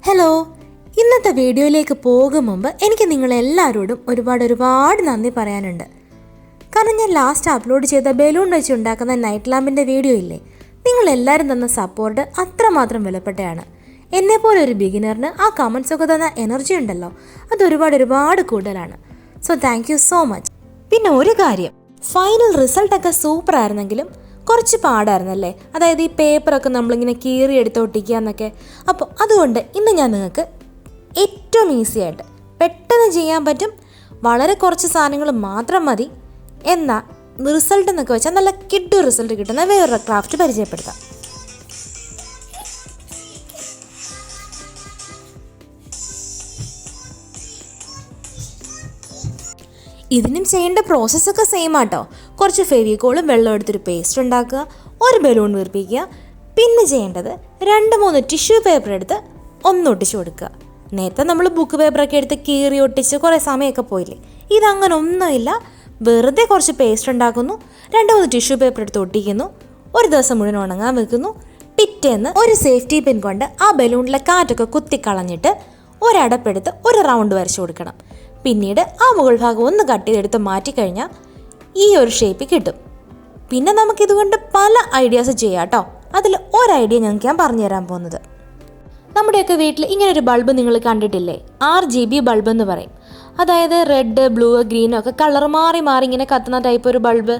Hello, ഇന്നത്തെ വീഡിയോയിലേക്ക് പോകും മുമ്പ് എനിക്ക് നിങ്ങളെല്ലാവരോടും ഒരുപാട് നന്ദി പറയാനുണ്ട്. കാരണം ഞാൻ ലാസ്റ്റ് അപ്ലോഡ് ചെയ്ത ബലൂൺ വെച്ച് ഉണ്ടാക്കുന്ന നൈറ്റ് ലാമ്പിൻ്റെ വീഡിയോ ഇല്ലേ, നിങ്ങളെല്ലാവരും തന്ന സപ്പോർട്ട് അത്രമാത്രം വിലപ്പെട്ടതാണ്. എന്നെപ്പോലെ ഒരു ബിഗിനറിന് ആ കമൻസൊക്കെ തന്ന എനർജി ഉണ്ടല്ലോ, അത് ഒരുപാട് കൂടുതലാണ്. So thank you so much. പിന്നെ ഒരു കാര്യം, ഫൈനൽ റിസൾട്ടൊക്കെ സൂപ്പർ ആയിരുന്നെങ്കിലും കുറച്ച് പാടായിരുന്നല്ലേ, അതായത് ഈ പേപ്പറൊക്കെ നമ്മളിങ്ങനെ കീറി എടുത്ത് ഒട്ടിക്കുക എന്നൊക്കെ. അപ്പോൾ അതുകൊണ്ട് ഇന്ന് ഞാൻ നിങ്ങൾക്ക് ഏറ്റവും ഈസി ആയിട്ട് പെട്ടെന്ന് ചെയ്യാൻ പറ്റും, വളരെ കുറച്ച് സാധനങ്ങൾ മാത്രം മതി, എന്നാൽ റിസൾട്ട് എന്നൊക്കെ വെച്ചാൽ നല്ല കിഡു റിസൾട്ട് കിട്ടുന്ന വേറൊരു ക്രാഫ്റ്റ് പരിചയപ്പെടുത്താം. ഇതിനും ചെയ്യേണ്ട പ്രോസസ്സൊക്കെ സെയിം ആട്ടോ. കുറച്ച് ഫെവിക്കോളും വെള്ളം എടുത്തൊരു പേസ്റ്റ് ഉണ്ടാക്കുക, ഒരു ബലൂൺ വീർപ്പിക്കുക, പിന്നെ ചെയ്യേണ്ടത് 2-3 ടിഷ്യൂ പേപ്പർ എടുത്ത് ഒട്ടിച്ചു കൊടുക്കുക. നേരത്തെ നമ്മൾ ബുക്ക് പേപ്പറൊക്കെ എടുത്ത് കീറി ഒട്ടിച്ച് കുറേ സമയമൊക്കെ പോയില്ലേ, ഇതങ്ങനെ ഒന്നുമില്ല. വെറുതെ കുറച്ച് പേസ്റ്റ് ഉണ്ടാക്കുന്നു, 2-3 ടിഷ്യൂ പേപ്പർ എടുത്ത് ഒട്ടിക്കുന്നു, ഒരു ദിവസം മുഴുവൻ ഉണങ്ങാൻ വെക്കുന്നു. പിറ്റേന്ന് ഒരു സേഫ്റ്റി പിൻ കൊണ്ട് ആ ബലൂണിലെ കാറ്റൊക്കെ കുത്തിക്കളഞ്ഞിട്ട് ഒരടപ്പെടുത്ത് ഒരു റൗണ്ട് വരച്ചു കൊടുക്കണം. പിന്നീട് ആ മുകൾ ഭാഗം ഒന്ന് കട്ട് ചെയ്തെടുത്ത് മാറ്റിക്കഴിഞ്ഞാൽ ഈ ഒരു ഷേപ്പ് കിട്ടും. പിന്നെ നമുക്കിതുകൊണ്ട് പല ഐഡിയാസ് ചെയ്യാം കേട്ടോ. അതിൽ ഒരു ഐഡിയ ഞങ്ങൾക്ക് ഞാൻ പറഞ്ഞു തരാൻ പോകുന്നത്, നമ്മുടെയൊക്കെ വീട്ടിൽ ഇങ്ങനൊരു ബൾബ് നിങ്ങൾ കണ്ടിട്ടില്ലേ, RGB ബൾബ് എന്ന് പറയും. അതായത് റെഡ്, ബ്ലൂ, ഗ്രീനും ഒക്കെ കളർ മാറി ഇങ്ങനെ കത്തുന്ന ടൈപ്പ് ഒരു ബൾബ്.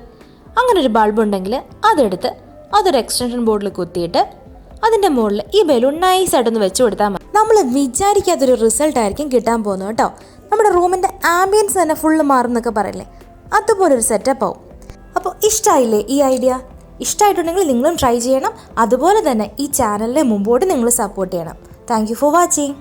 അങ്ങനൊരു ബൾബ് ഉണ്ടെങ്കിൽ അതെടുത്ത് അതൊരു എക്സ്റ്റൻഷൻ ബോർഡിൽ കുത്തിയിട്ട് അതിൻ്റെ മുകളിൽ ഈ ബലൂൺ നൈസായിട്ടൊന്ന് വെച്ച് കൊടുത്താൽ മതി. നമ്മൾ വിചാരിക്കാത്തൊരു റിസൾട്ടായിരിക്കും കിട്ടാൻ പോകുന്നത് കേട്ടോ. നമ്മുടെ റൂമിൻ്റെ ആംബിയൻസ് തന്നെ ഫുള്ള് മാറുന്നൊക്കെ പറയില്ലേ, അതുപോലൊരു സെറ്റപ്പ് ആവും. അപ്പോൾ ഇഷ്ടമായില്ലേ ഈ ഐഡിയ? ഇഷ്ടമായിട്ടുണ്ടെങ്കിൽ നിങ്ങളും ട്രൈ ചെയ്യണം. അതുപോലെ തന്നെ ഈ ചാനലിനെ മുമ്പോട്ട് നിങ്ങൾ സപ്പോർട്ട് ചെയ്യണം. Thank you for watching.